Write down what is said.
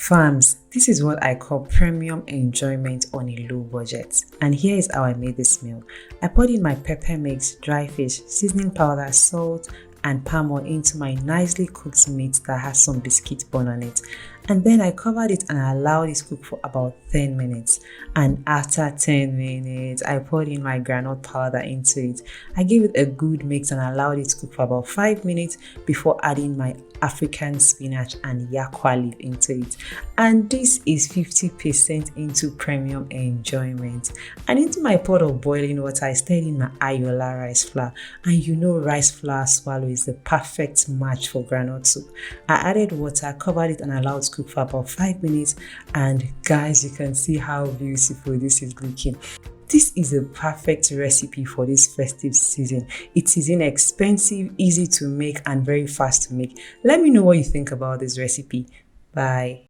Farms, this is what I call premium enjoyment on a low budget. And here is how I made this meal. I poured in my pepper mix, dry fish, seasoning powder, salt, and palm oil into my nicely cooked meat that has some biscuit bun on it. And then I covered it and I allowed it to cook for about 10 minutes. And after 10 minutes, I poured in my groundnut powder into it. I gave it a good mix and allowed it to cook for about 5 minutes before adding my African spinach and yakwa leaf into it. And this is 50% into premium enjoyment. And into my pot of boiling water, I stirred in my Ayoola rice flour. And you know rice flour swallow is the perfect match for groundnut soup. I added water, covered it and allowed it to cook for about 5 minutes. And guys, you can see how beautiful this is looking. This is a perfect recipe for this festive season. It is inexpensive, easy to make, and very fast to make. Let me know what you think about this recipe. Bye.